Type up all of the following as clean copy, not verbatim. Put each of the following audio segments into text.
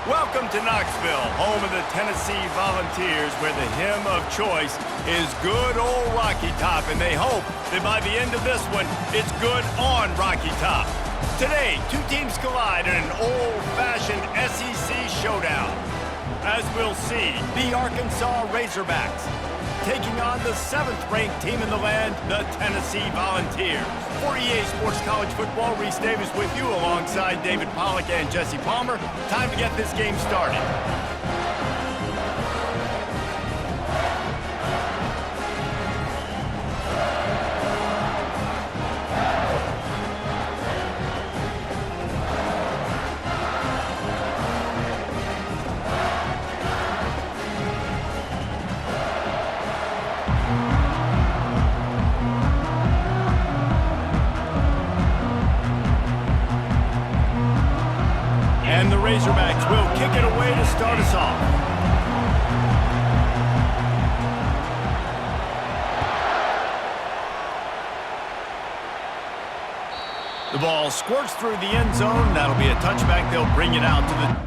Welcome to Knoxville, home of the Tennessee Volunteers, where the hymn of choice is good old Rocky Top, and they hope that by the end of this one, it's good on Rocky Top. Today, two teams collide in an old-fashioned SEC showdown. As we'll see, the Arkansas Razorbacks taking on the 7th-ranked team in the land, the Tennessee Volunteers. For EA Sports College Football, Reese Davis with you alongside David Pollack and Jesse Palmer. Time to get this game started. And the Razorbacks will kick it away to start us off. The ball squirts through the end zone. That'll be a touchback. They'll bring it out to the...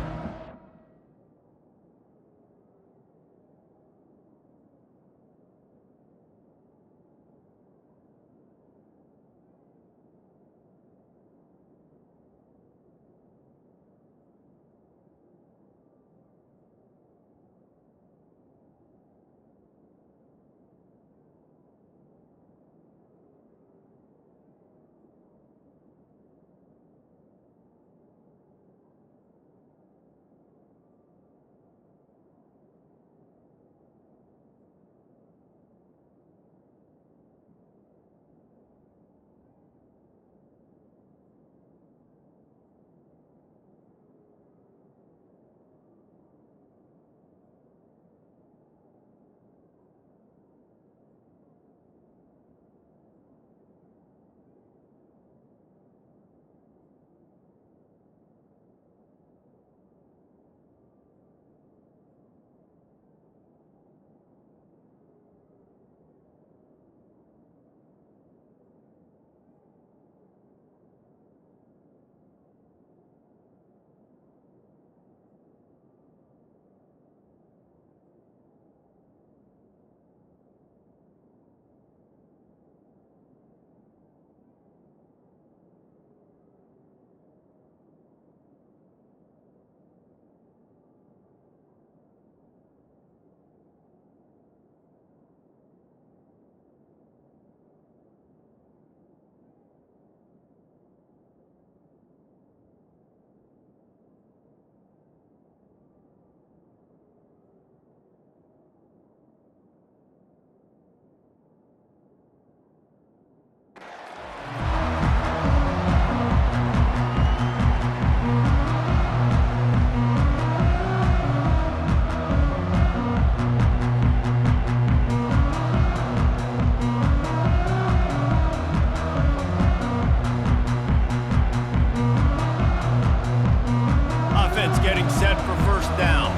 Getting set for first down.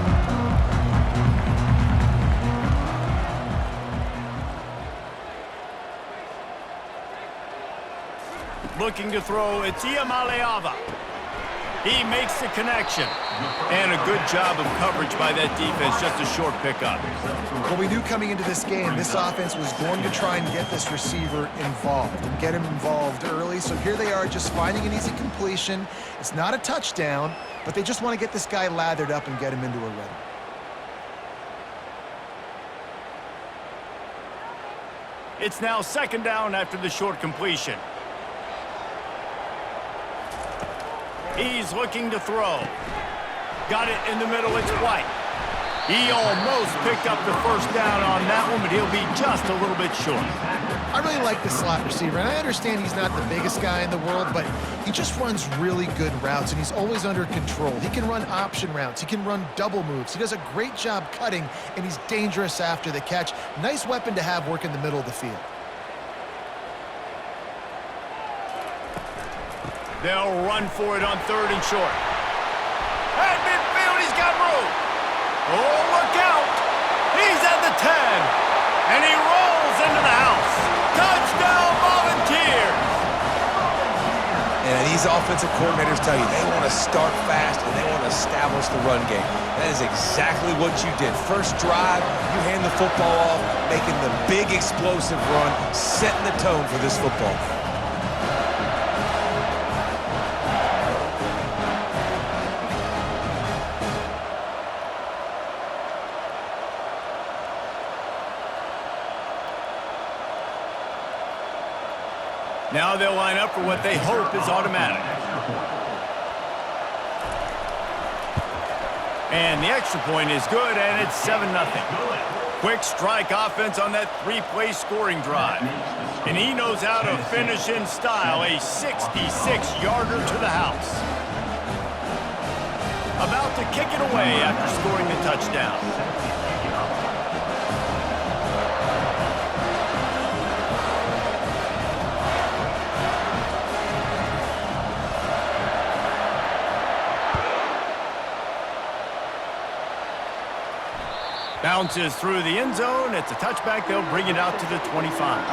Looking to throw, it's Iamaleava. He makes the connection. And a good job of coverage by that defense, just a short pickup. Well, we knew coming into this game, this offense was going to try and get this receiver involved and get him involved early. So here they are just finding an easy completion. It's not a touchdown, but they just want to get this guy lathered up and get him into a rhythm. It's now second down after the short completion. He's looking to throw. Got it in the middle, it's White. He almost picked up the first down on that one, but he'll be just a little bit short. I really like the slot receiver, and I understand he's not the biggest guy in the world, but he just runs really good routes, and he's always under control. He can run option routes. He can run double moves. He does a great job cutting, and he's dangerous after the catch. Nice weapon to have work in the middle of the field. They'll run for it on third and short. At midfield, he's got room. Oh, look out. He's at the 10. And he rolls into the house. Touchdown, Volunteers. And he's these offensive coordinators tell you they want to start fast and they want to establish the run game. That is exactly what you did. First drive, you hand the football off, making the big explosive run, setting the tone for this football. Now they'll line up for what they hope is automatic. And the extra point is good, and it's 7-0. Quick strike offense on that three-play scoring drive. And he knows how to finish in style, a 66-yarder to the house. About to kick it away after scoring the touchdown. Bounces through the end zone. It's a touchback. They'll bring it out to the 25.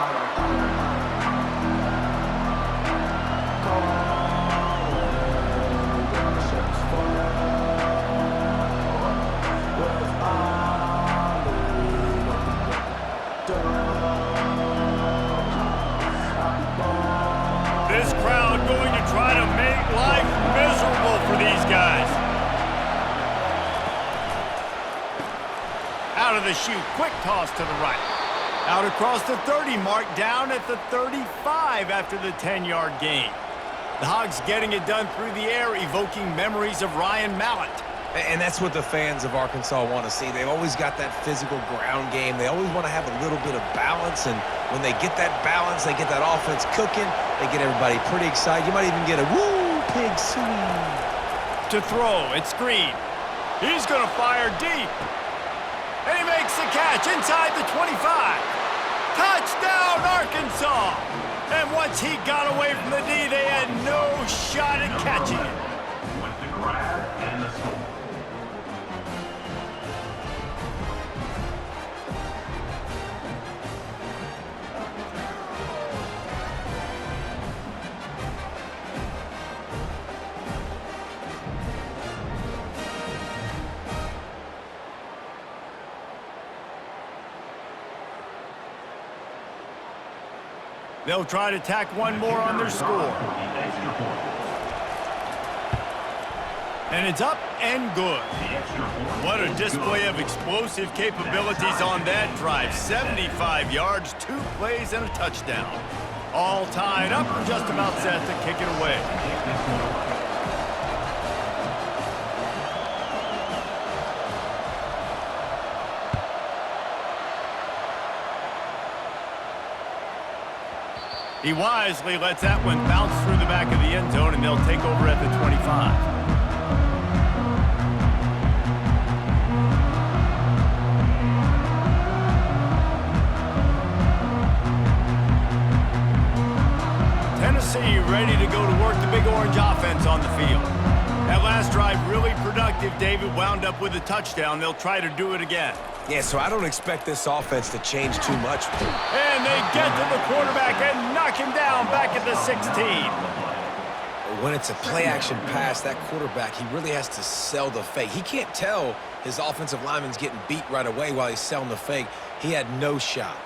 This crowd going to try to make life miserable for these guys. Out of the chute, quick toss to the right. Out across the 30 mark, down at the 35 after the 10-yard gain. The Hogs getting it done through the air, evoking memories of Ryan Mallett. And that's what the fans of Arkansas want to see. They've always got that physical ground game. They always want to have a little bit of balance, and when they get that balance, they get that offense cooking, they get everybody pretty excited. You might even get a woo, pig swing. To throw, it's Green. He's going to fire deep. And he makes the catch inside the 25. Touchdown, Arkansas! And once he got away from the D, they had no shot at catching it. With the grab and the score. They'll try to tack one more on their score. And it's up and good. What a display of explosive capabilities on that drive. 75 yards, 2 plays, and a touchdown. All tied up and just about set to kick it away. He wisely lets that one bounce through the back of the end zone, and they'll take over at the 25. Tennessee ready to go to work the Big Orange offense on the field. That last drive really productive. David wound up with a touchdown. They'll try to do it again. Yeah, so I don't expect this offense to change too much. And they get to the quarterback and knock him down back at the 16. When it's a play-action pass, that quarterback, he really has to sell the fake. He can't tell his offensive lineman's getting beat right away while he's selling the fake. He had no shot.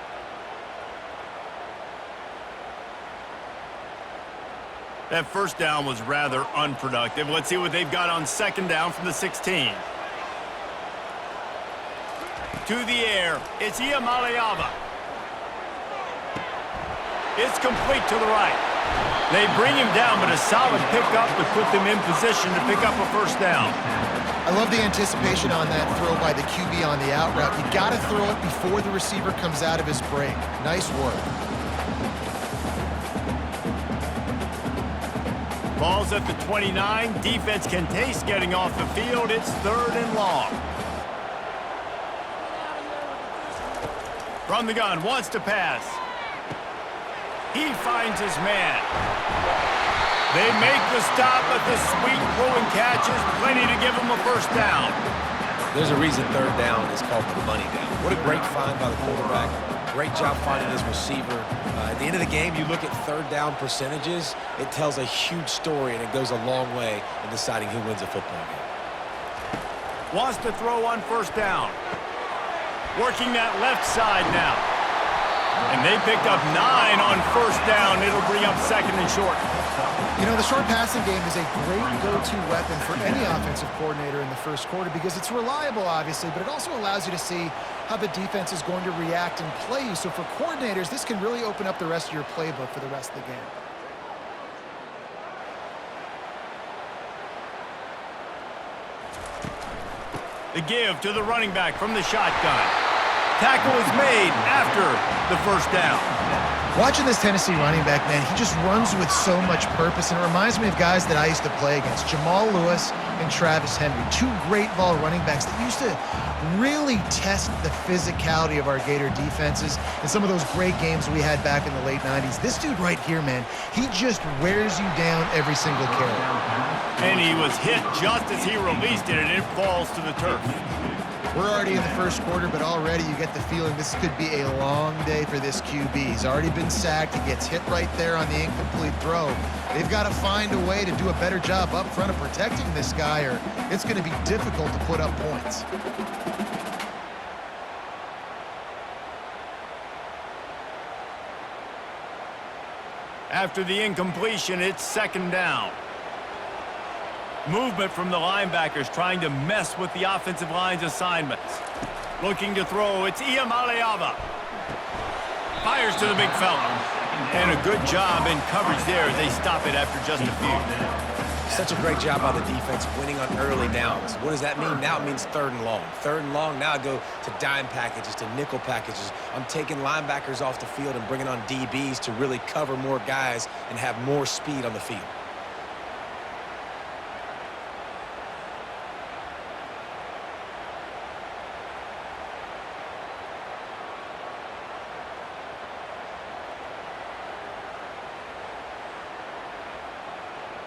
That first down was rather unproductive. Let's see what they've got on second down from the 16. To the air, it's Iamaleava. It's complete to the right. They bring him down, but a solid pickup to put them in position to pick up a first down. I love the anticipation on that throw by the QB on the out route. You got to throw it before the receiver comes out of his break. Nice work. Ball's at the 29. Defense can taste getting off the field. It's 3rd and long. From the gun, wants to pass. He finds his man. They make the stop, but the sweet throwing catch is plenty to give him a first down. There's a reason 3rd down is called the money down. What a great find by the quarterback. Great job finding his receiver. At the end of the game, you look at third down percentages, it tells a huge story, and it goes a long way in deciding who wins a football game. Wants to throw on first down. Working that left side now. And they picked up 9 on first down. It'll bring up second and short. You know, the short passing game is a great go-to weapon for any offensive coordinator in the first quarter because it's reliable, obviously, but it also allows you to see how the defense is going to react and play you. So for coordinators, this can really open up the rest of your playbook for the rest of the game. The give to the running back from the shotgun. Tackle is made after the first down. Watching this Tennessee running back, man, he just runs with so much purpose, and it reminds me of guys that I used to play against, Jamal Lewis and Travis Henry, two great ball running backs that used to really test the physicality of our Gator defenses in some of those great games we had back in the late 90s. This dude right here, man, he just wears you down every single carry. And he was hit just as he released it, and it falls to the turf. We're already in the first quarter, but already you get the feeling this could be a long day for this QB. He's already been sacked. He gets hit right there on the incomplete throw. They've got to find a way to do a better job up front of protecting this guy, or it's going to be difficult to put up points. After the incompletion, it's second down. Movement from the linebackers trying to mess with the offensive line's assignments. Looking to throw, it's Iamaleava. Fires to the big fella. And a good job in coverage there as they stop it after just a few. Such a great job by the defense winning on early downs. What does that mean? Now it means third and long. Third and long, now I go to dime packages, to nickel packages. I'm taking linebackers off the field and bringing on DBs to really cover more guys and have more speed on the field.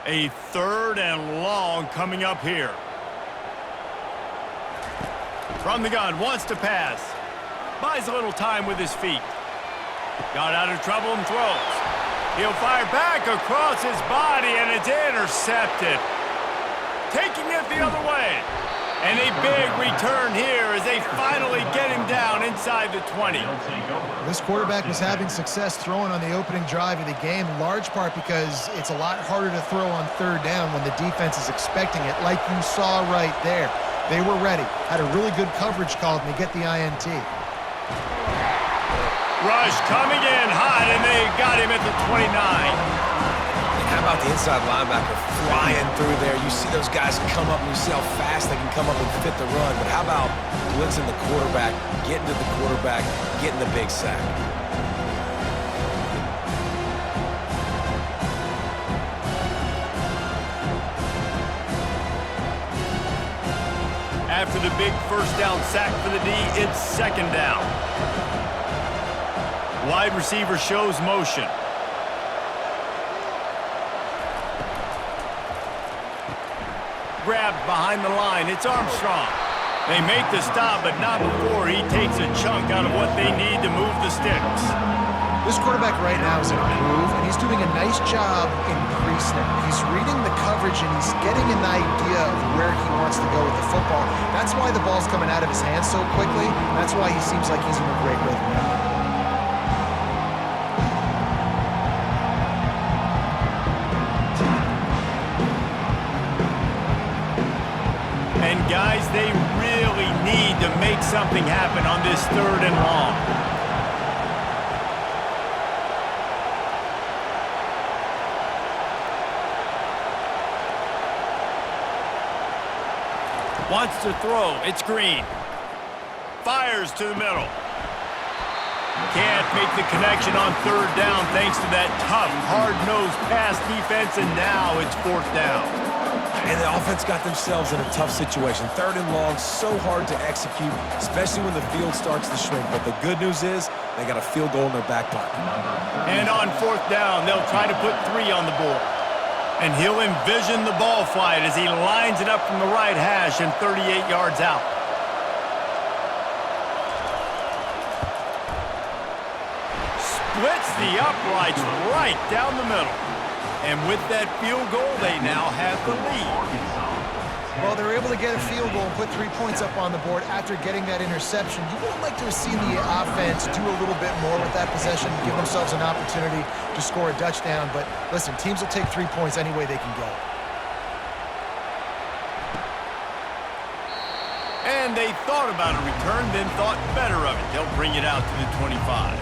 A third and long coming up here. From the gun, wants to pass. Buys a little time with his feet. Got out of trouble and throws. He'll fire back across his body, and it's intercepted. Taking it the other way. And a big return here as they finally get him down inside the 20. This quarterback was having success throwing on the opening drive of the game, in large part because it's a lot harder to throw on third down when the defense is expecting it, like you saw right there. They were ready, had a really good coverage call, and they get the INT. Rush coming in hot, and they got him at the 29. How about the inside linebacker flying through there? You see those guys come up, and you see how fast they can come up and fit the run. But how about blitzing the quarterback, getting to the quarterback, getting the big sack? After the big first down sack for the D, it's second down. Wide receiver shows motion. Grabbed behind the line. It's Armstrong. They make the stop, but not before he takes a chunk out of what they need to move the sticks. This quarterback right now is in a groove, and he's doing a nice job in pre-snap. He's reading the coverage, and he's getting an idea of where he wants to go with the football. That's why the ball's coming out of his hands so quickly. That's why he seems like he's in a great rhythm now. And guys, they really need to make something happen on this third and long. Wants to throw. It's Green. Fires to the middle. Can't make the connection on third down thanks to that tough, hard-nosed pass defense, and now it's fourth down. And the offense got themselves in a tough situation. Third and long, so hard to execute, especially when the field starts to shrink. But the good news is they got a field goal in their back pocket. And on fourth down, they'll try to put 3 on the board. And he'll envision the ball flight as he lines it up from the right hash and 38 yards out. Splits the uprights right down the middle. And with that field goal, they now have the lead. Well, they were able to get a field goal and put 3 points up on the board after getting that interception. You would have liked to have seen the offense do a little bit more with that possession, give themselves an opportunity to score a touchdown. But listen, teams will take 3 points any way they can get it. And they thought about a return, then thought better of it. They'll bring it out to the 25.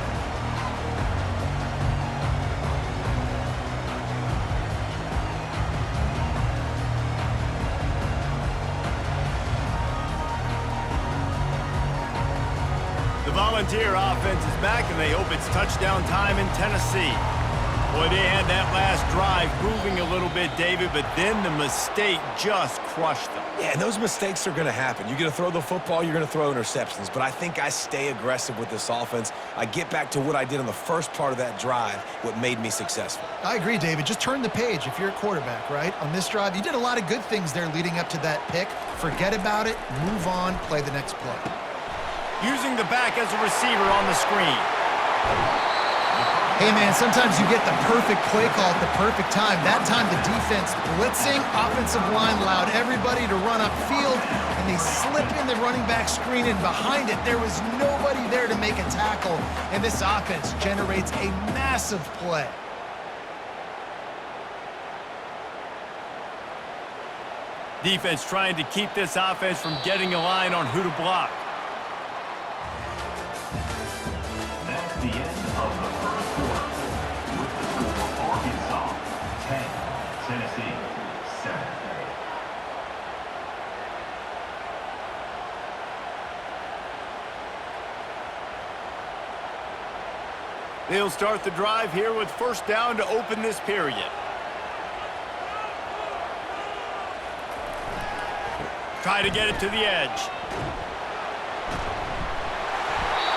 The Volunteer offense is back, and they hope it's touchdown time in Tennessee. Boy, they had that last drive moving a little bit, David, but then the mistake just crushed them. Yeah, and those mistakes are going to happen. You're going to throw the football, you're going to throw interceptions. But I think I stay aggressive with this offense. I get back to what I did on the first part of that drive, what made me successful. I agree, David. Just turn the page if you're a quarterback, right? On this drive, you did a lot of good things there leading up to that pick. Forget about it, move on, play the next play. Using the back as a receiver on the screen. Hey, man, sometimes you get the perfect play call at the perfect time. That time the defense blitzing, offensive line allowed everybody to run upfield, and they slip in the running back screen, and behind it there was nobody there to make a tackle, and this offense generates a massive play. Defense trying to keep this offense from getting a line on who to block. That's the end of the first quarter. With the score, Arkansas 10, Tennessee 7. They'll start the drive here with first down to open this period. Try to get it to the edge.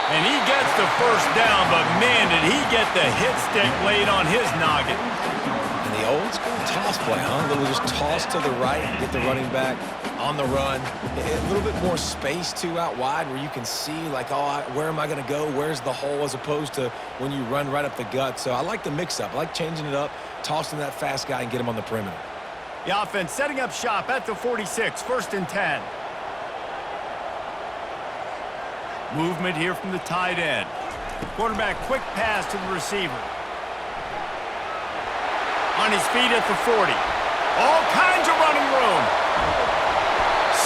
And he gets the first down, but man, did he get the hit stick laid on his noggin. And the old school toss play, huh? A little just toss to the right, get the running back on the run. A little bit more space, too, out wide where you can see, like, oh, where am I going to go? Where's the hole? As opposed to when you run right up the gut. So I like the mix-up. I like changing it up, tossing that fast guy and get him on the perimeter. The offense setting up shop at the 46, first and 10. Movement here from the tight end. Quarterback quick pass to the receiver. On his feet at the 40. All kinds of running room.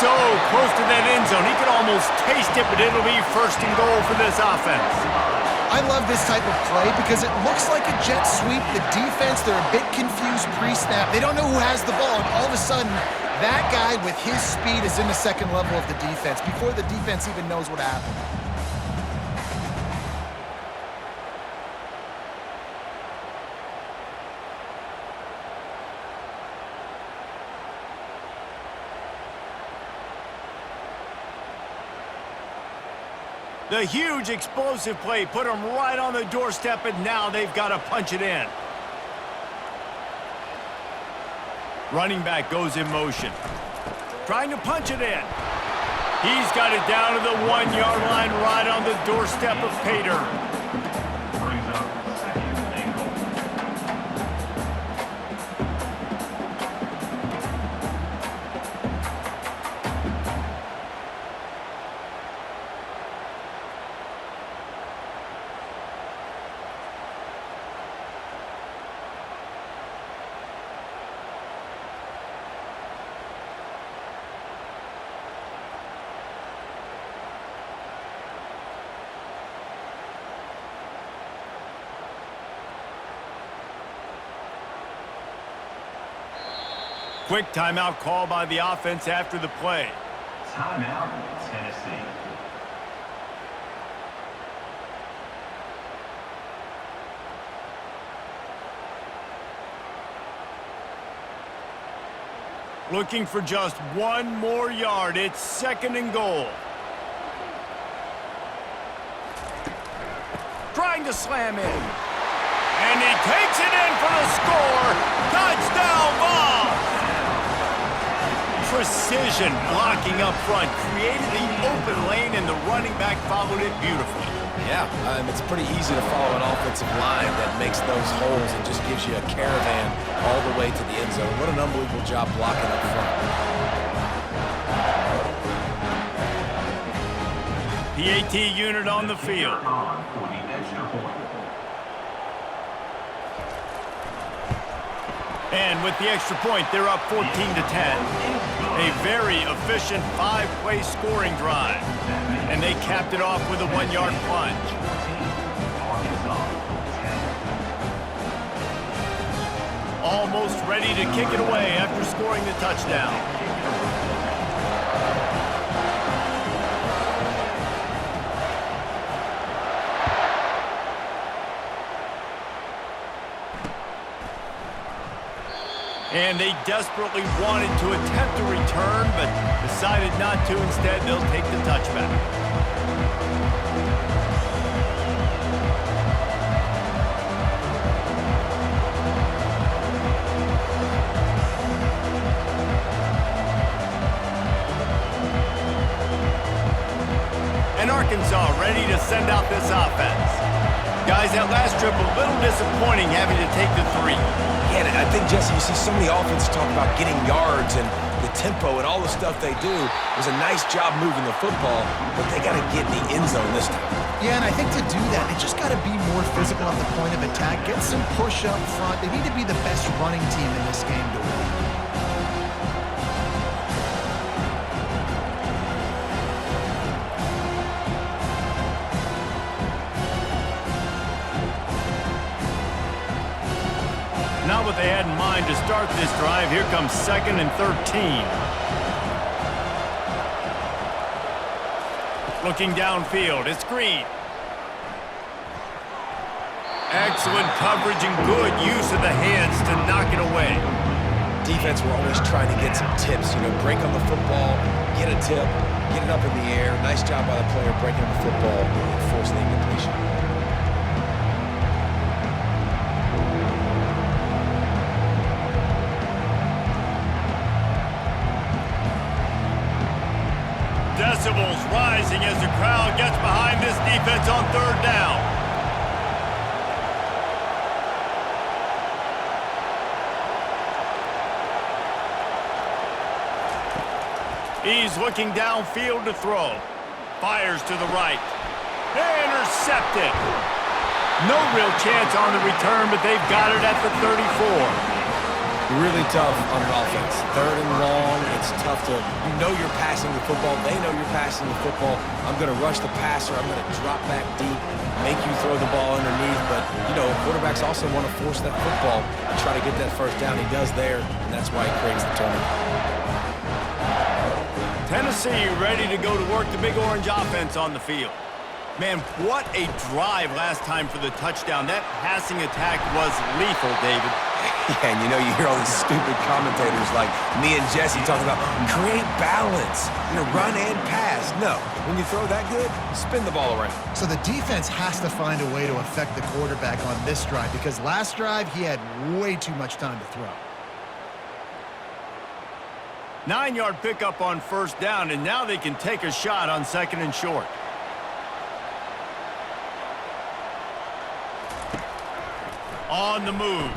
So close to that end zone. He could almost taste it, but it'll be first and goal for this offense. I love this type of play because it looks like a jet sweep. The defense, they're a bit confused pre-snap. They don't know who has the ball, and all of a sudden, that guy with his speed is in the second level of the defense before the defense even knows what happened. The huge explosive play put them right on the doorstep, and now they've got to punch it in. Running back goes in motion. Trying to punch it in. He's got it down to the 1-yard line right on the doorstep of Pater. Brings up second and goal. Quick timeout call by the offense after the play. Timeout, Tennessee. Looking for just one more yard. It's second and goal. Trying to slam in. And he takes it in for the score. Touchdown, Vols! Precision blocking up front created the open lane, and the running back followed it beautifully. Yeah, it's pretty easy to follow an offensive line that makes those holes and just gives you a caravan all the way to the end zone. What an unbelievable job blocking up front. PAT unit on the field. For the extra point. And with the extra point, they're up 14-10. A very efficient 5-play scoring drive. And they capped it off with a 1-yard plunge. Almost ready to kick it away after scoring the touchdown. And they desperately wanted to attempt a return, but decided not to. Instead, they'll take the touchback. And Arkansas ready to send out this offense. Guys, that last trip a little disappointing having to take the 3. Yeah, and I think, Jesse, you see so many offenses talk about getting yards and the tempo and all the stuff they do. It was a nice job moving the football, but they got to get in the end zone this time. Yeah, and I think to do that, they just got to be more physical at the point of attack, get some push up front. They need to be the best running team in this game to win. Not what they had in mind to start this drive. Here comes 2nd and 13. Looking downfield, it's Green. Excellent coverage and good use of the hands to knock it away. Defense were always trying to get some tips, break on the football, get a tip, get it up in the air. Nice job by the player breaking on the football and forcing the incompletion. Decibels rising as the crowd gets behind this defense on 3rd down. He's looking downfield to throw. Fires to the right. Intercepted. No real chance on the return, but they've got it at the 34. Really tough on an offense. 3rd and long, it's tough to, you're passing the football. They know you're passing the football. I'm going to rush the passer. I'm going to drop back deep, make you throw the ball underneath. But, quarterbacks also want to force that football and try to get that first down. He does there, and that's why he creates the turnover. Tennessee ready to go to work the Big Orange offense on the field. Man, what a drive last time for the touchdown. That passing attack was lethal, David. Yeah, and you hear all these stupid commentators like me and Jesse talking about create balance, run and pass. No, when you throw that good, spin the ball around. So the defense has to find a way to affect the quarterback on this drive because last drive he had way too much time to throw. 9-yard pickup on 1st down, and now they can take a shot on 2nd and short. On the move.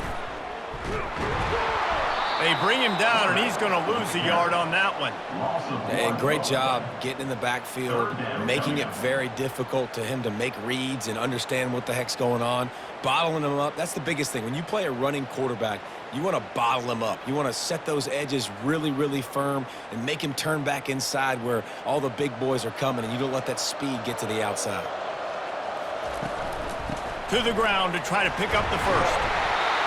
They bring him down, and he's going to lose a yard on that one. And great job getting in the backfield, making it very difficult to him to make reads and understand what the heck's going on, bottling him up. That's the biggest thing. When you play a running quarterback, you want to bottle him up. You want to set those edges really, really firm and make him turn back inside where all the big boys are coming, and you don't let that speed get to the outside. To the ground to try to pick up the first.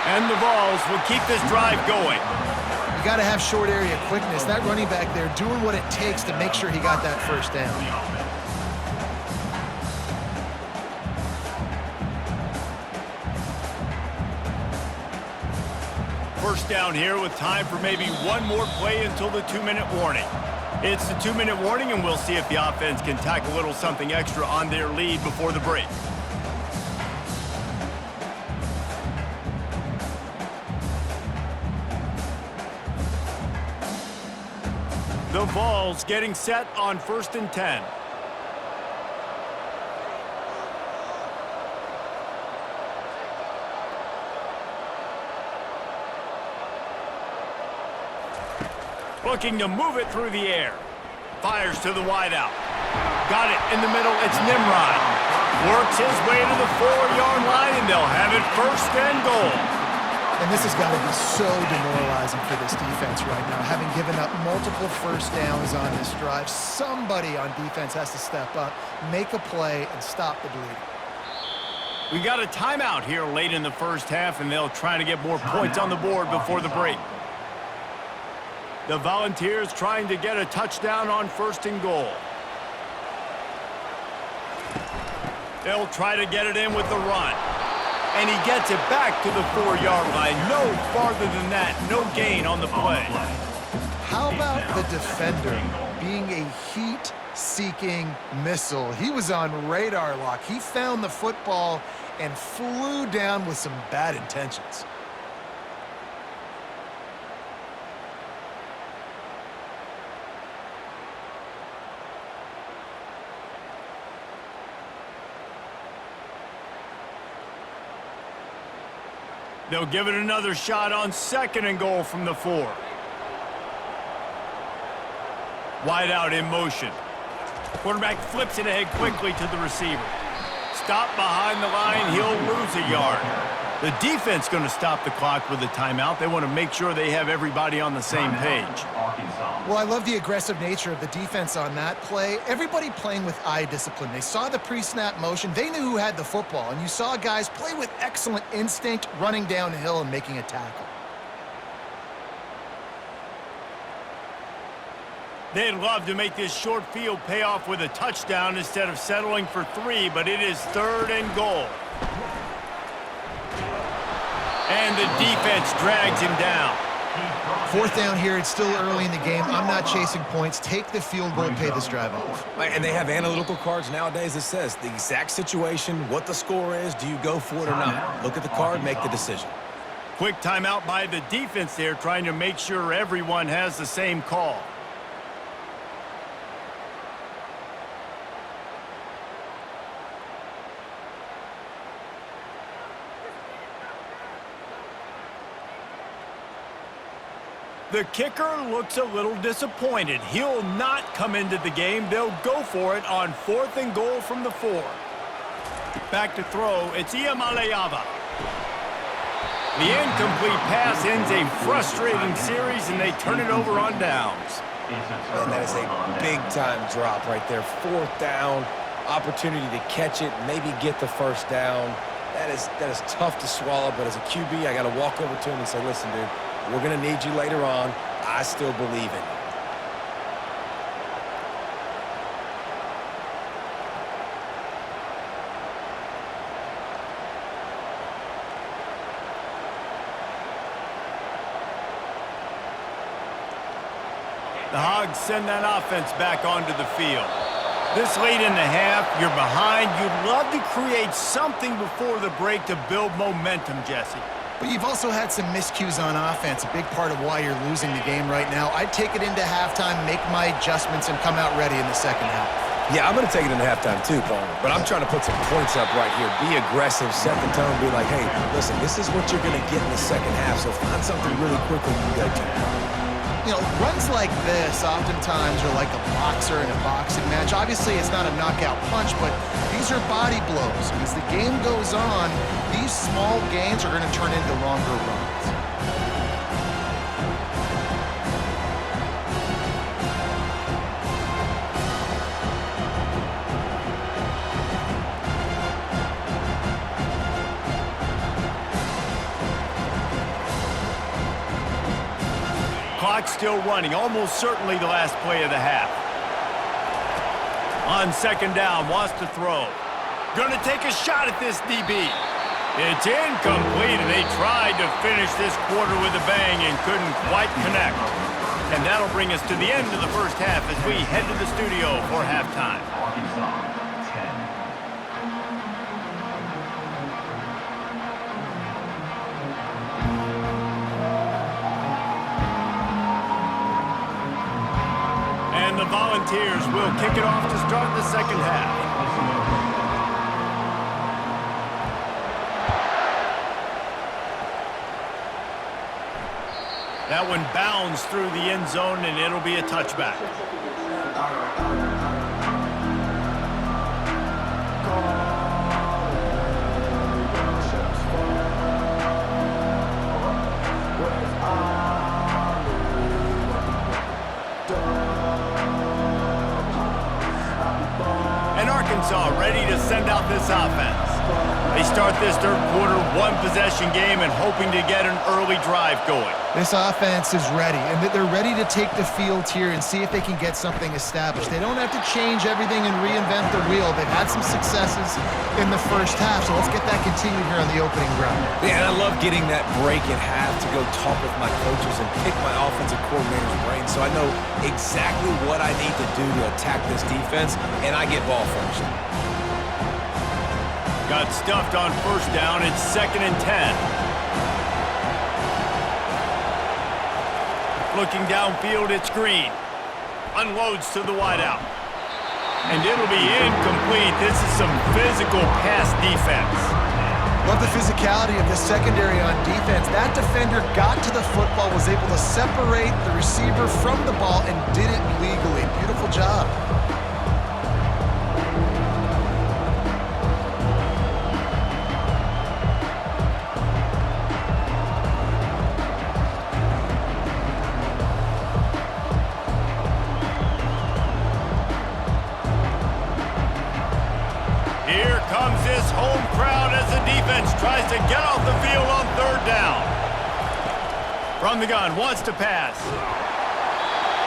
And the Vols will keep this drive going. You got to have short area quickness. That running back there doing what it takes to make sure he got that first down. First down here with time for maybe one more play until the 2-minute warning. It's the 2-minute warning, and we'll see if the offense can tack a little something extra on their lead before the break. The Vols getting set on 1st and 10. Looking to move it through the air. Fires to the wideout. Got it in the middle. It's Nimrod. Works his way to the 4-yard line, and they'll have it first and goal. And this has got to be so demoralizing for this defense right now. Having given up multiple first downs on this drive, somebody on defense has to step up, make a play, and stop the bleeding. We got a timeout here late in the first half, and they'll try to get more points on the board before the break. The Volunteers trying to get a touchdown on first and goal. They'll try to get it in with the run. And he gets it back to the 4-yard line. No farther than that. No gain on the play. How about the defender being a heat-seeking missile? He was on radar lock. He found the football and flew down with some bad intentions. They'll give it another shot on second and goal from the 4. Wide out in motion. Quarterback flips it ahead quickly to the receiver. Stop behind the line. He'll lose a yard. The defense going to stop the clock with a timeout. They want to make sure they have everybody on the same page. Well, I love the aggressive nature of the defense on that play. Everybody playing with eye discipline. They saw the pre-snap motion. They knew who had the football. And you saw guys play with excellent instinct, running downhill and making a tackle. They'd love to make this short field pay off with a touchdown instead of settling for 3, but it is third and goal. And the defense drags him down. Fourth down here. It's still early in the game. I'm not chasing points. Take the field goal, pay this drive off. And they have analytical cards nowadays that says the exact situation, what the score is, do you go for it or not? Look at the card, make the decision. Quick timeout by the defense there, trying to make sure everyone has the same call. The kicker looks a little disappointed. He'll not come into the game. They'll go for it on fourth and goal from the 4. Back to throw. It's Iamaleava. The incomplete pass ends a frustrating series, and they turn it over on downs. And that is a big-time drop right there. Fourth down, opportunity to catch it, maybe get the first down. That is tough to swallow, but as a QB, I got to walk over to him and say, listen, dude, we're going to need you later on. I still believe in you. The Hogs send that offense back onto the field. This late in the half, you're behind. You'd love to create something before the break to build momentum, Jesse. But you've also had some miscues on offense, a big part of why you're losing the game right now. I'd take it into halftime, make my adjustments, and come out ready in the second half. Yeah, I'm going to take it into halftime too, Palmer. But I'm trying to put some points up right here. Be aggressive, set the tone, be like, hey, listen, this is what you're going to get in the second half, so find something really quickly you can go to. You know, runs like this oftentimes are like a boxer in a boxing match. Obviously, it's not a knockout punch, but these are body blows. As the game goes on, these small gains are going to turn into longer runs. Clock still running, almost certainly the last play of the half. On second down, wants to throw. Gonna take a shot at this DB. It's incomplete, and they tried to finish this quarter with a bang and couldn't quite connect. And that'll bring us to the end of the first half as we head to the studio for halftime. And the Volunteers will kick it off to start the second half. That one bounds through the end zone, and it'll be a touchback. And Arkansas ready to send out this offense. They start this third quarter one-possession game and hoping to get an early drive going. This offense is ready, and they're ready to take the field here and see if they can get something established. They don't have to change everything and reinvent the wheel. They've had some successes in the first half, so let's get that continued here on the opening drive. Yeah, and I love getting that break at half to go talk with my coaches and pick my offensive coordinator's brain so I know exactly what I need to do to attack this defense, and I get ball first. Got stuffed on first down. It's 2nd and 10. Looking downfield, it's Green. Unloads to the wideout. And it'll be incomplete. This is some physical pass defense. Love the physicality of the secondary on defense. That defender got to the football, was able to separate the receiver from the ball, and did it legally. Beautiful job. Here comes this home crowd as the defense tries to get off the field on third down. From the gun, wants to pass.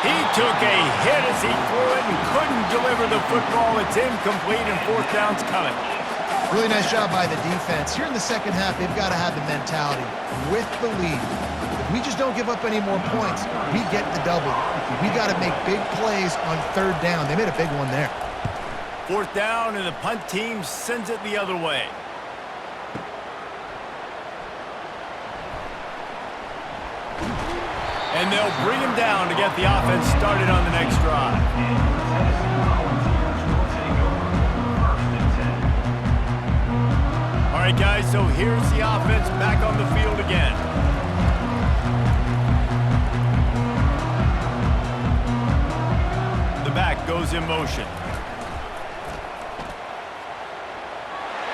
He took a hit as he threw it and couldn't deliver the football. It's incomplete and fourth down's coming. Really nice job by the defense. Here in the second half, they've got to have the mentality with the lead. If we just don't give up any more points, we get the W. We got to make big plays on third down. They made a big one there. Fourth down, and the punt team sends it the other way. And they'll bring him down to get the offense started on the next drive. All right, guys, so here's the offense back on the field again. The back goes in motion.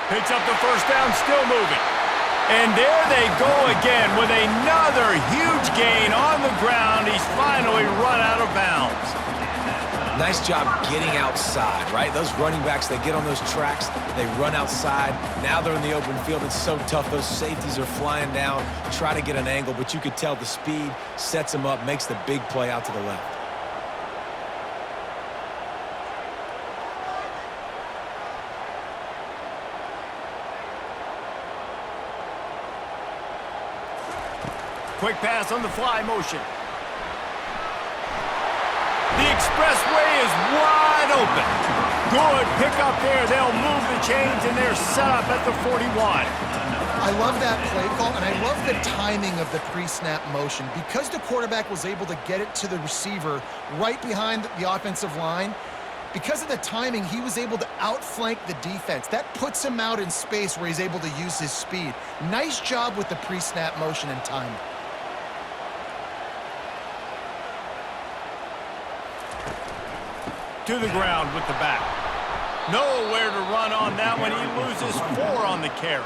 Picks up the first down, still moving. And there they go again with another huge gain on the ground. He's finally run out of bounds. Nice job getting outside, right? Those running backs, they get on those tracks, they run outside. Now they're in the open field. It's so tough. Those safeties are flying down, try to get an angle, but you could tell the speed sets them up, makes the big play out to the left. Quick pass on the fly motion. The expressway is wide open. Good pickup there. They'll move the chains, and they're set up at the 41. I love that play call, and I love the timing of the pre-snap motion. Because the quarterback was able to get it to the receiver right behind the offensive line, because of the timing, he was able to outflank the defense. That puts him out in space where he's able to use his speed. Nice job with the pre-snap motion and timing. To the ground with the back. Nowhere to run on that one. He loses 4 on the carry.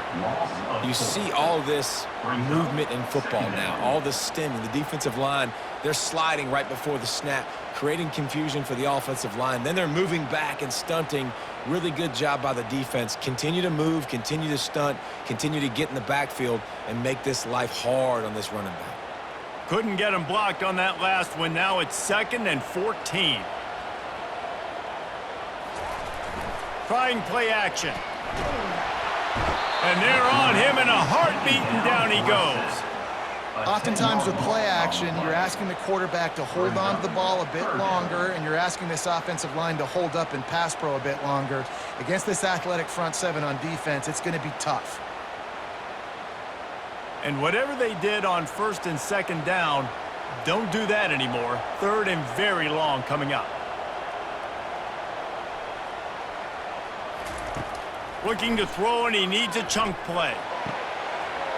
You see all this movement in football now, all this stemming. The defensive line, they're sliding right before the snap, creating confusion for the offensive line. Then they're moving back and stunting. Really good job by the defense. Continue to move, continue to stunt, continue to get in the backfield, and make this life hard on this running back. Couldn't get him blocked on that last one. Now it's 2nd and 14. Trying play action. And they're on him in a heartbeat, and down he goes. Oftentimes with play action, you're asking the quarterback to hold on to the ball a bit longer, and you're asking this offensive line to hold up and pass pro a bit longer. Against this athletic front seven on defense, it's going to be tough. And whatever they did on 1st and 2nd down, don't do that anymore. 3rd and very long coming up. Looking to throw, and he needs a chunk play.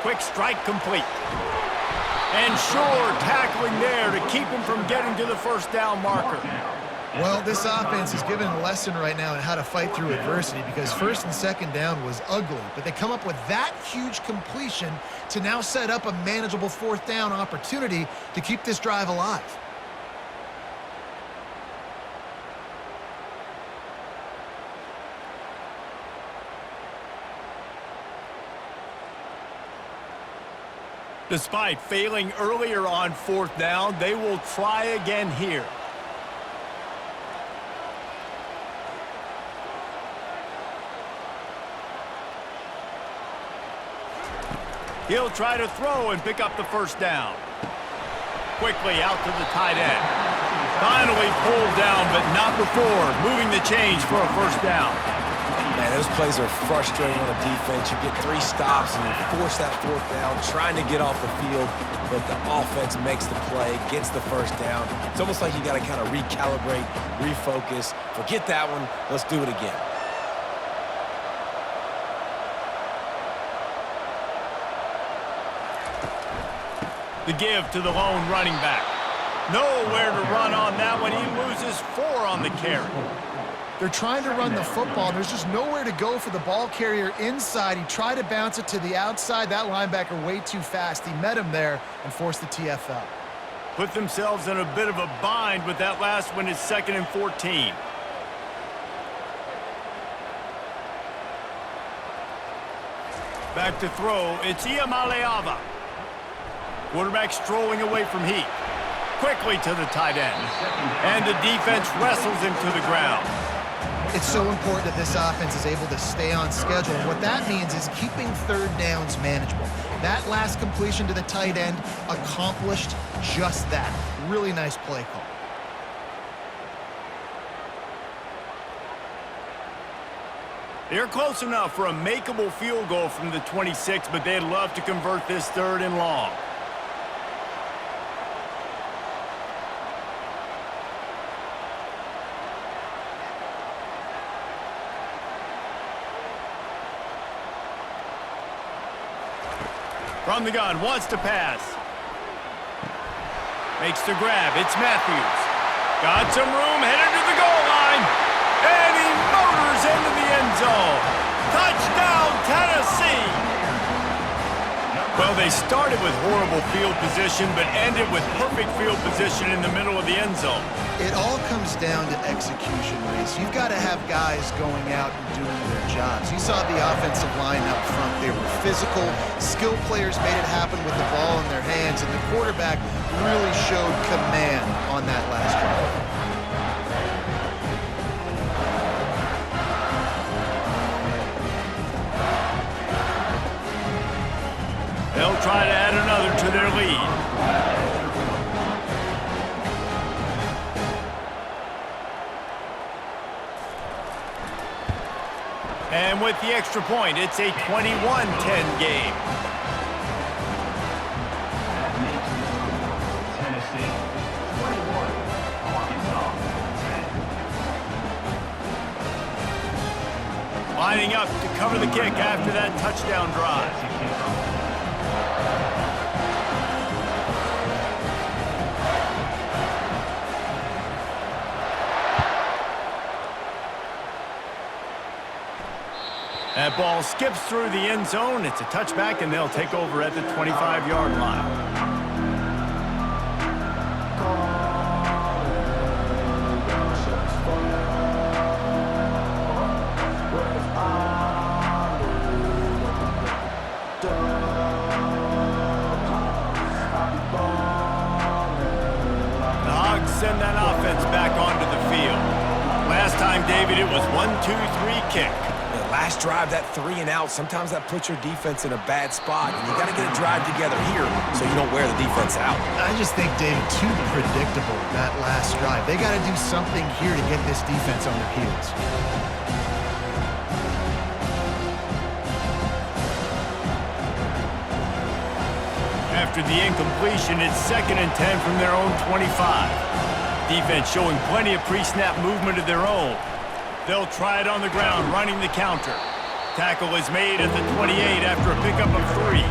Quick strike complete. And sure tackling there to keep him from getting to the first down marker. Well, this offense is given a lesson right now on how to fight through adversity because first and second down was ugly, but they come up with that huge completion to now set up a manageable fourth down opportunity to keep this drive alive. Despite failing earlier on fourth down, they will try again here. He'll try to throw and pick up the first down. Quickly out to the tight end. Finally pulled down, but not before moving the change for a first down. Man, those plays are frustrating on the defense. You get 3 stops and you force that fourth down, trying to get off the field, but the offense makes the play, gets the first down. It's almost like you got to kind of recalibrate, refocus. Forget that one. Let's do it again. The give to the lone running back. Nowhere to run on that one. He loses 4 on the carry. They're trying to run the football. There's just nowhere to go for the ball carrier inside. He tried to bounce it to the outside. That linebacker way too fast. He met him there and forced the TFL. Put themselves in a bit of a bind, but that last one is 2nd and 14. Back to throw. It's Iamaleava. Quarterback strolling away from Heat. Quickly to the tight end. And the defense wrestles him to the ground. It's so important that this offense is able to stay on schedule. And what that means is keeping third downs manageable. That last completion to the tight end accomplished just that. Really nice play call. They're close enough for a makeable field goal from the 26, but they'd love to convert this 3rd and long. From the gun, wants to pass. Makes the grab. It's Matthews. Got some room, headed to the goal line. And he motors into the end zone. Touchdown, Tennessee! Well, they started with horrible field position, but ended with perfect field position in the middle of the end zone. It all comes down to execution, Reese. You've got to have guys going out and doing their jobs. You saw the offensive line up front. They were physical. Skilled players made it happen with the ball in their hands, and the quarterback really showed command on that last drive. They'll try to add another to their lead. And with the extra point, it's a 21-10 game. Tennessee 21, Arkansas 10. Lining up to cover the kick after that touchdown drive. That ball skips through the end zone. It's a touchback, and they'll take over at the 25-yard line. The Hogs send that offense back onto the field. Last time, David, it was 1-2-3 kick. Last drive, that 3 and out, sometimes that puts your defense in a bad spot, and you got to get a drive together here so you don't wear the defense out. I just think, David, too predictable, that last drive. They got to do something here to get this defense on their heels. After the incompletion, it's 2nd and 10 from their own 25. Defense showing plenty of pre-snap movement of their own. They'll try it on the ground, running the counter. Tackle is made at the 28 after a pickup of 3.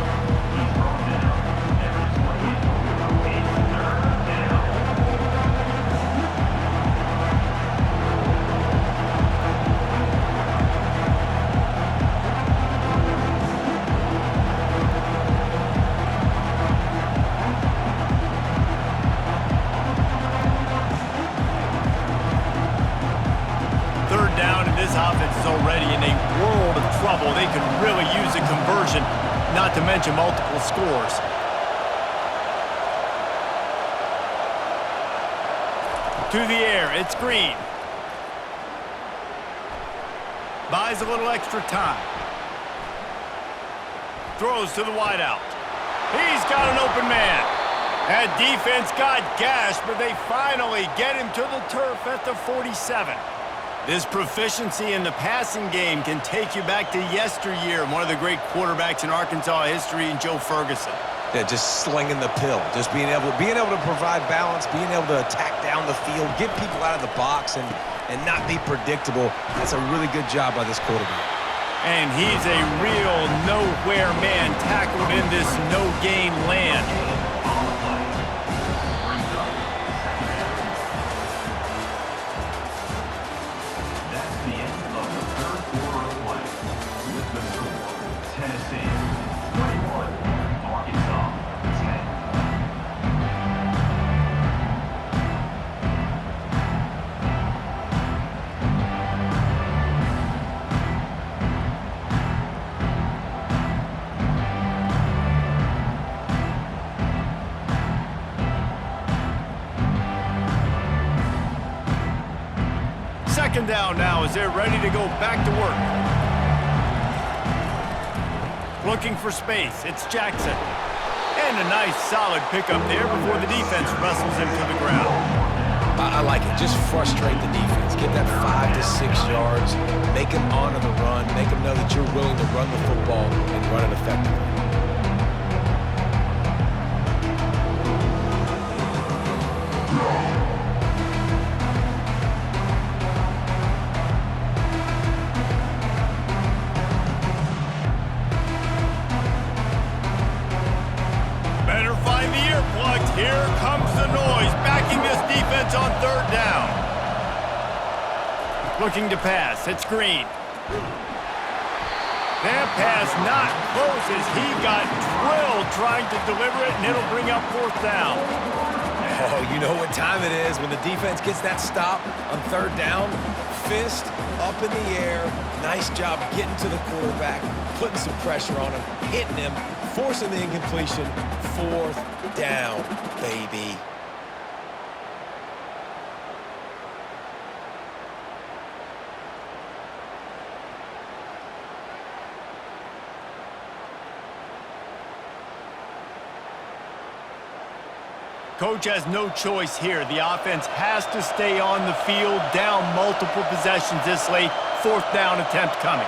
unbelievable. They could really use a conversion, not to mention multiple scores. To the air, it's Green. Buys a little extra time. Throws to the wideout. He's got an open man. That defense got gashed, but they finally get him to the turf at the 47. This proficiency in the passing game can take you back to yesteryear, one of the great quarterbacks in Arkansas history, and Joe Ferguson. Yeah, just slinging the pill, just being able to provide balance, being able to attack down the field, get people out of the box, and not be predictable. That's a really good job by this quarterback. And he's a real nowhere man tackled in this no-gain land. That's the end of the third quarter of play. With the score, Tennessee 21, Arkansas 10. Second down now as they're ready to go back to work. Looking for space, it's Jackson. And a nice solid pickup there before the defense wrestles him to the ground. I like it. Just frustrate the defense. Get that 5 to 6 yards. Make them honor the run. Make them know that you're willing to run the football and run it effectively. Better find the earplugs. Here comes the noise, backing this defense on third down. Looking to pass, it's Green. That pass not close as he got drilled trying to deliver it, and it'll bring up fourth down. Oh, you know what time it is when the defense gets that stop on third down. Fist up in the air. Nice job getting to the quarterback, putting some pressure on him, hitting him, forcing the incompletion. Fourth down, baby. Coach has no choice here. The offense has to stay on the field, down multiple possessions this late. Fourth down attempt coming.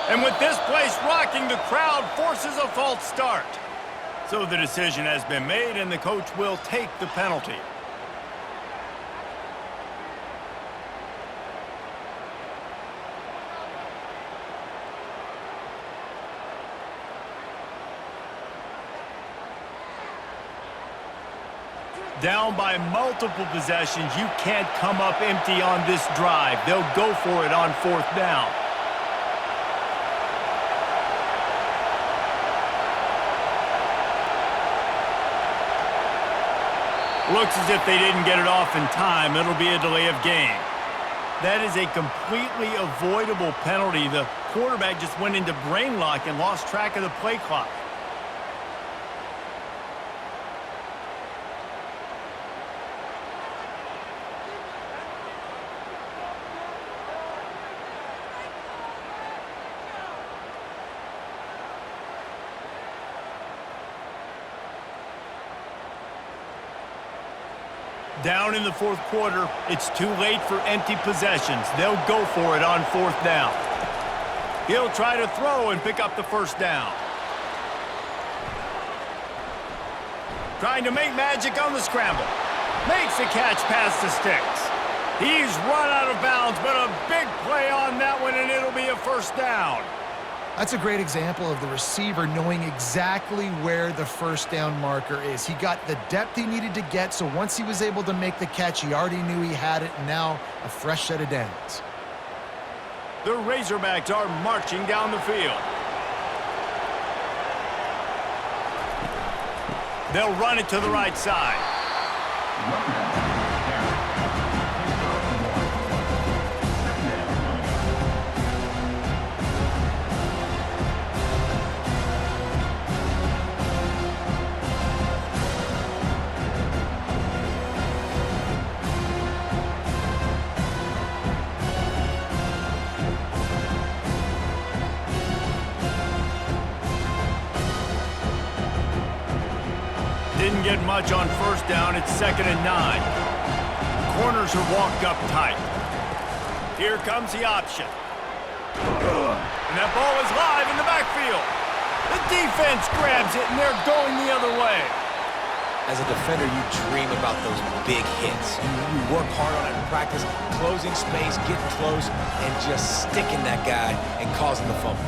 And with this place rocking, the crowd forces a false start. So the decision has been made, and the coach will take the penalty. Down by multiple possessions, you can't come up empty on this drive. They'll go for it on fourth down. Looks as if they didn't get it off in time. It'll be a delay of game. That is a completely avoidable penalty. The quarterback just went into brain lock and lost track of the play clock. Down in the fourth quarter, it's too late for empty possessions. They'll go for it on fourth down. He'll try to throw and pick up the first down. Trying to make magic on the scramble. Makes the catch past the sticks. He's run out of bounds, but a big play on that one, and it'll be a first down. That's a great example of the receiver knowing exactly where the first down marker is. He got the depth he needed to get, so once he was able to make the catch, he already knew he had it, and now a fresh set of downs. The Razorbacks are marching down the field. They'll run it to the right side. didn't get much on first down. It's 2nd and 9. The corners are walked up tight. Here comes the option. And that ball is live in the backfield. The defense grabs it, and they're going the other way. As a defender, you dream about those big hits. You work hard on it in practice, closing space, getting close, and just sticking that guy and causing the fumble.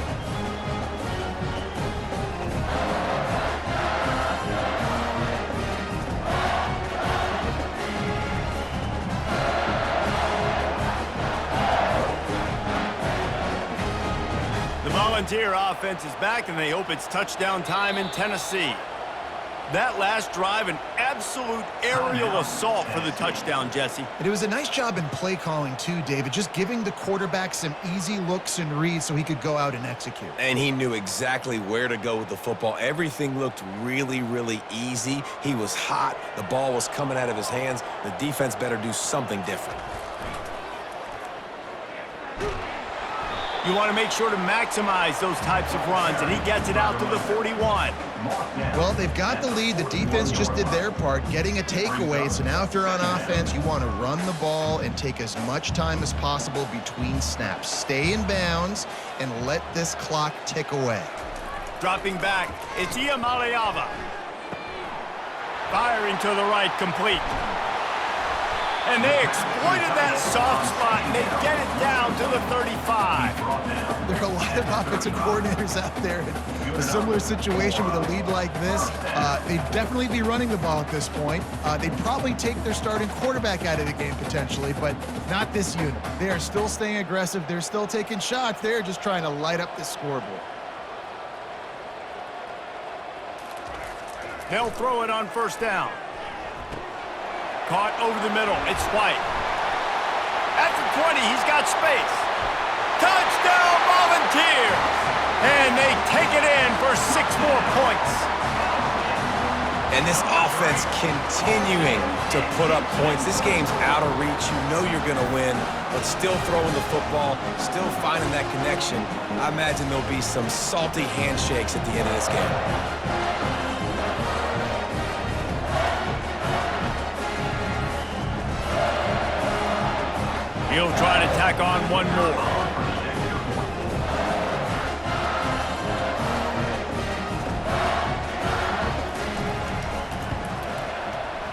The Volunteer offense is back, and they hope it's touchdown time in Tennessee. That last drive, an absolute aerial assault for the touchdown, Jesse. And it was a nice job in play calling too, David, just giving the quarterback some easy looks and reads so he could go out and execute. And he knew exactly where to go with the football. Everything looked really, really easy. He was hot. The ball was coming out of his hands. The defense better do something different. You want to make sure to maximize those types of runs, and he gets it out to the 41. Well, they've got the lead. The defense just did their part, getting a takeaway. So now if you're on offense, you want to run the ball and take as much time as possible between snaps. Stay in bounds and let this clock tick away. Dropping back, it's Iamaleava. Firing to the right, complete. And they exploited that soft spot, and they get it down to the 35. There are a lot of offensive coordinators out there in a similar situation with a lead like this. They'd definitely be running the ball at this point. They'd probably take their starting quarterback out of the game potentially, but not this unit. They are still staying aggressive. They're still taking shots. They're just trying to light up the scoreboard. They'll throw it on first down. Caught over the middle. It's White. At the 20, he's got space. Touchdown, Volunteers! And they take it in for 6 more points. And this offense continuing to put up points. This game's out of reach. You know you're going to win, but still throwing the football, still finding that connection. I imagine there'll be some salty handshakes at the end of this game. He'll try to tack on one more.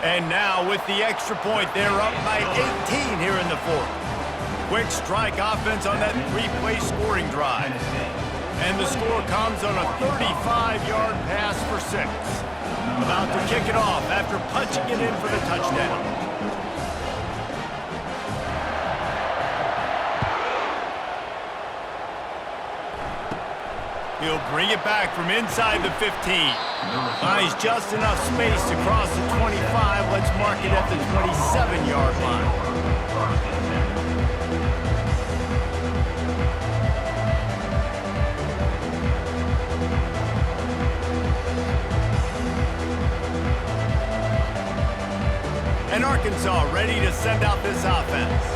And now with the extra point, they're up by 18 here in the 4th. Quick strike offense on that 3-play scoring drive. And the score comes on a 35-yard pass for 6. About to kick it off after punching it in for the touchdown. He'll bring it back from inside the 15. Finds just enough space to cross the 25. Let's mark it at the 27-yard line. And Arkansas ready to send out this offense.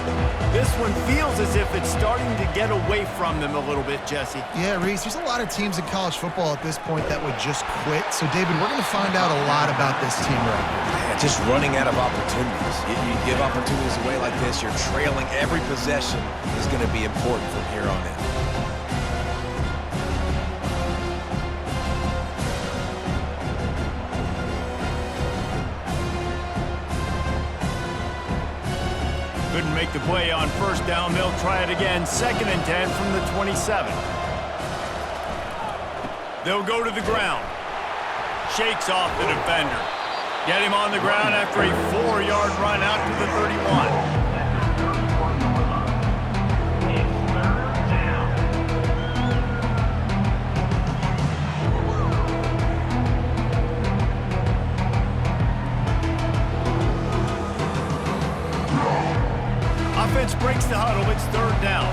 This one feels as if it's starting to get away from them a little bit, Jesse. Yeah, Reese, there's a lot of teams in college football at this point that would just quit. So, David, we're going to find out a lot about this team right here. Yeah, just running out of opportunities. You give opportunities away like this, you're trailing. Every possession is going to be important from here on in. Couldn't make the play on first down. They'll try it again. 2nd and 10 from the 27. They'll go to the ground. Shakes off the defender. Get him on the ground after a 4-yard run out to the 31. Offense breaks the huddle. It's 3rd down.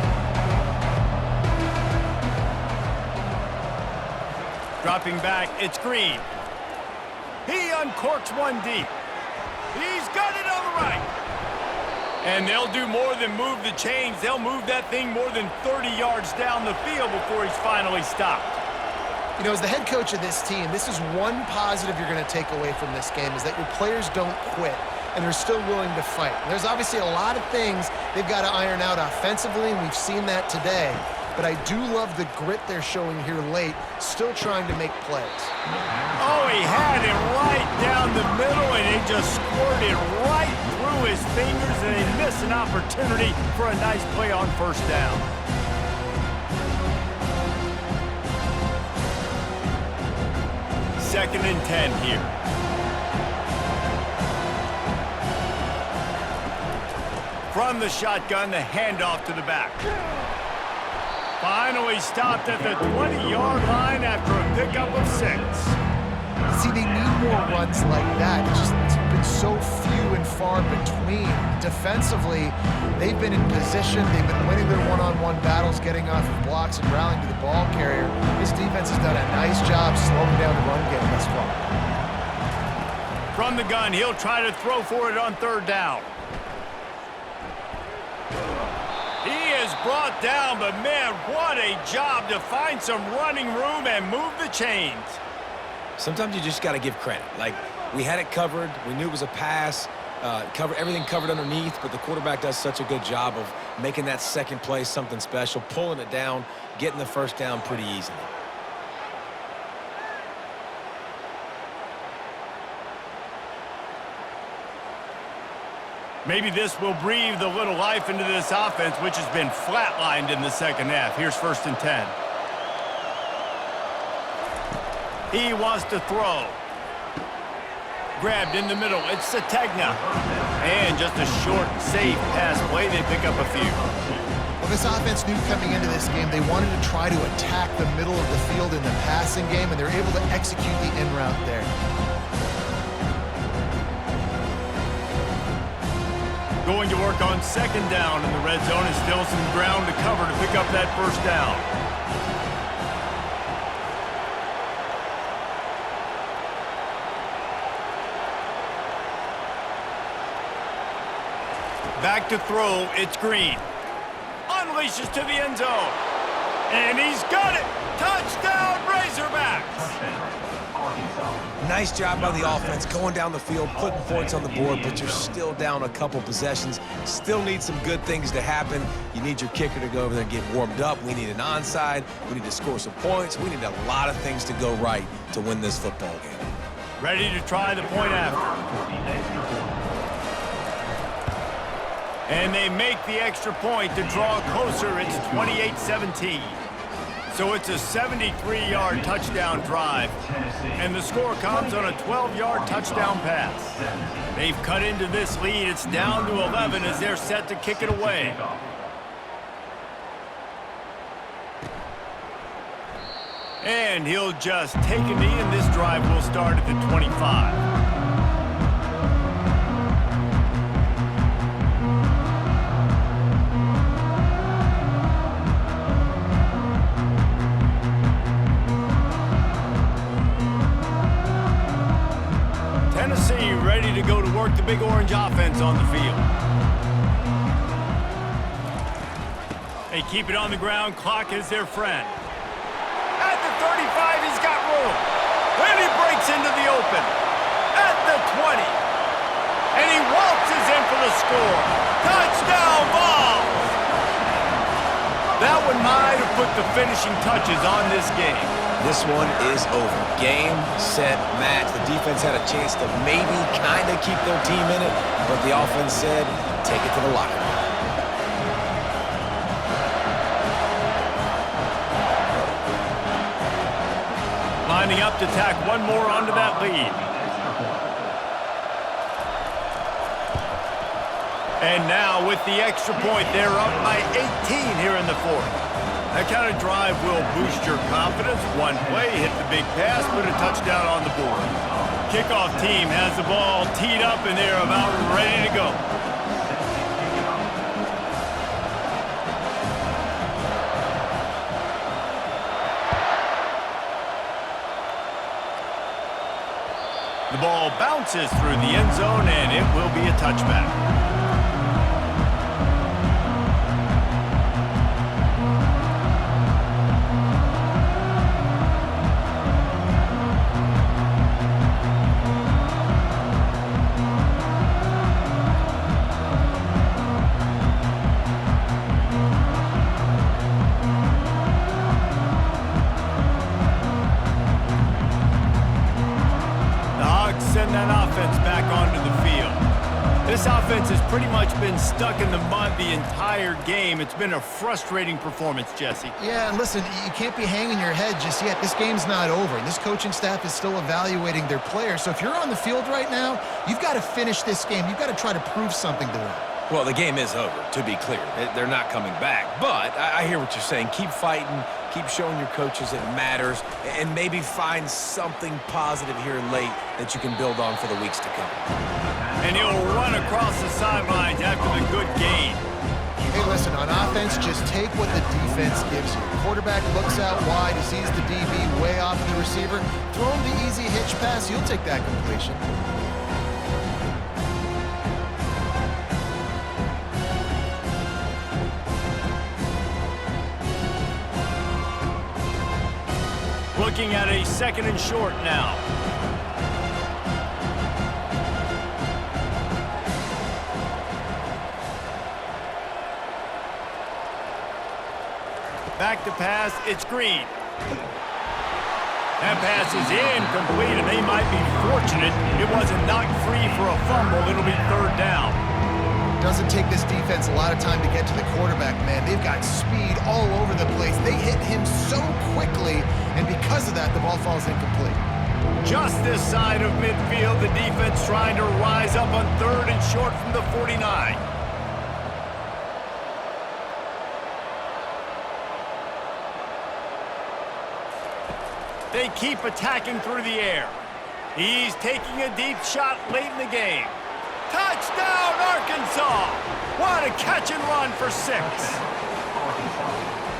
Dropping back, it's Green. He uncorks one deep. He's got it on the right. And they'll do more than move the chains. They'll move that thing more than 30 yards down the field before he's finally stopped. You know, as the head coach of this team, this is one positive you're going to take away from this game, is that your players don't quit and they're still willing to fight. And there's obviously a lot of things they've got to iron out offensively, and we've seen that today. But I do love the grit they're showing here late, still trying to make plays. Oh, he had it right down the middle, and it just squirted right through his fingers, and they missed an opportunity for a nice play on first down. Second and 10 here. From the shotgun, the handoff to the back. Finally stopped at the 20-yard line after a pickup of 6. See, they need more runs like that. It's been so few and far between. Defensively, they've been in position. They've been winning their one-on-one battles, getting off of blocks and rallying to the ball carrier. This defense has done a nice job slowing down the run game thus far. From the gun, he'll try to throw for it on third down. He is brought down, but man, what a job to find some running room and move the chains. Sometimes you just got to give credit. Like, we had it covered. We knew it was a pass. Everything covered underneath, but the quarterback does such a good job of making that second play something special, pulling it down, getting the first down pretty easily. Maybe this will breathe a little life into this offense, which has been flatlined in the second half. Here's first and 10. He wants to throw. Grabbed in the middle. It's Sategna. And just a short, safe pass play. They pick up a few. Well, this offense knew coming into this game they wanted to try to attack the middle of the field in the passing game, and they're able to execute the in route there. Going to work on second down in the red zone, and still some ground to cover to pick up that first down. Back to throw, it's Green. Unleashes to the end zone. And he's got it! Touchdown, Razorbacks! Nice job by the offense, going down the field, putting points on the board, but you're still down a couple possessions. Still need some good things to happen. You need your kicker to go over there and get warmed up. We need an onside. We need to score some points. We need a lot of things to go right to win this football game. Ready to try the point after. And they make the extra point to draw closer. It's 28-17. So it's a 73-yard touchdown drive. And the score comes on a 12-yard touchdown pass. They've cut into this lead. It's down to 11 as they're set to kick it away. And he'll just take a knee, and this drive will start at the 25. Tennessee ready to go to work the big orange offense on the field. They keep it on the ground. Clock is their friend. At the 35, he's got room. Then he breaks into the open. At the 20. And he waltzes in for the score. Touchdown ball! That one might have put the finishing touches on this game. This one is over. Game, set, match. The defense had a chance to maybe kind of keep their team in it, but the offense said, take it to the locker room. Lining up to tack one more onto that lead. And now with the extra point, they're up by 18 here in the fourth. That kind of drive will boost your confidence. One play, hit the big pass, put a touchdown on the board. Kickoff team has the ball teed up, and they're about ready to go. The ball bounces through the end zone, and it will be a touchback. This offense has pretty much been stuck in the mud the entire game. It's been a frustrating performance, Jesse. Yeah, and listen, you can't be hanging your head just yet. This game's not over, and this coaching staff is still evaluating their players. So if you're on the field right now, you've got to finish this game. You've got to try to prove something to them. Well, the game is over, to be clear. They're not coming back. But I hear what you're saying. Keep fighting. Keep showing your coaches it matters. And maybe find something positive here late that you can build on for the weeks to come. And he'll run across the sidelines after the good gain. Hey, listen, on offense, just take what the defense gives you. Quarterback looks out wide. He sees the DB way off of the receiver. Throw him the easy hitch pass. You'll take that completion. Looking at a 2nd and short now. Back to pass, it's Green. That pass is incomplete, and they might be fortunate it wasn't knocked free for a fumble. It'll be 3rd down. Doesn't take this defense a lot of time to get to the quarterback, man. They've got speed all over the place. They hit him so quickly, and because of that, the ball falls incomplete. Just this side of midfield, the defense trying to rise up on 3rd and short from the 49. They keep attacking through the air. He's taking a deep shot late in the game. Touchdown, Arkansas! What a catch and run for 6.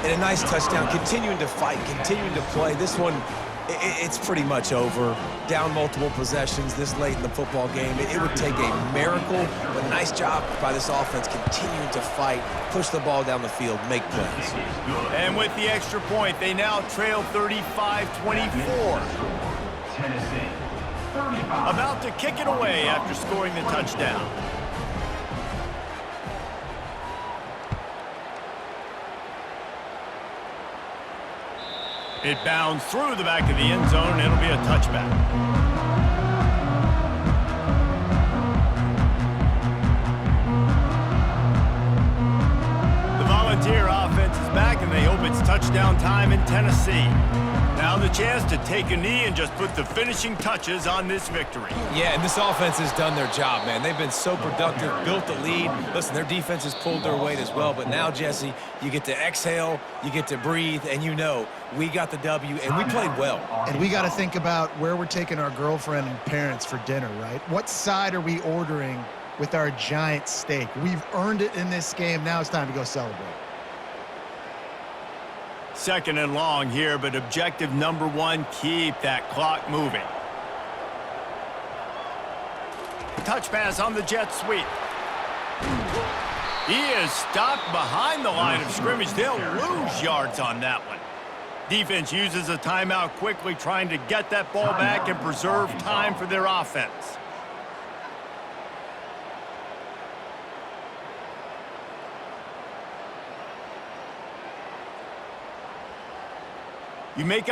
And a nice touchdown, continuing to fight, continuing to play. This one, it's pretty much over. Down multiple possessions this late in the football game. It would take a miracle, but nice job by this offense continuing to fight, push the ball down the field, make plays. And with the extra point, they now trail 35-24. Tennessee. About to kick it away after scoring the touchdown. It bounds through the back of the end zone, and it'll be a touchback. The Volunteer offense is back, and they hope it's touchdown time in Tennessee. Now the chance to take a knee and just put the finishing touches on this victory. Yeah, and this offense has done their job, man. They've been so productive, built the lead. Listen, their defense has pulled their weight as well. But now, Jesse, you get to exhale, you get to breathe, and you know we got the W, and we played well. And we got to think about where we're taking our girlfriend and parents for dinner, right? What side are we ordering with our giant steak? We've earned it in this game. Now it's time to go celebrate. 2nd and long here, but objective number 1, keep that clock moving. Touch pass on the jet sweep. He is stopped behind the line of scrimmage. They'll lose yards on that one. Defense uses a timeout quickly, trying to get that ball back and preserve time for their offense. You make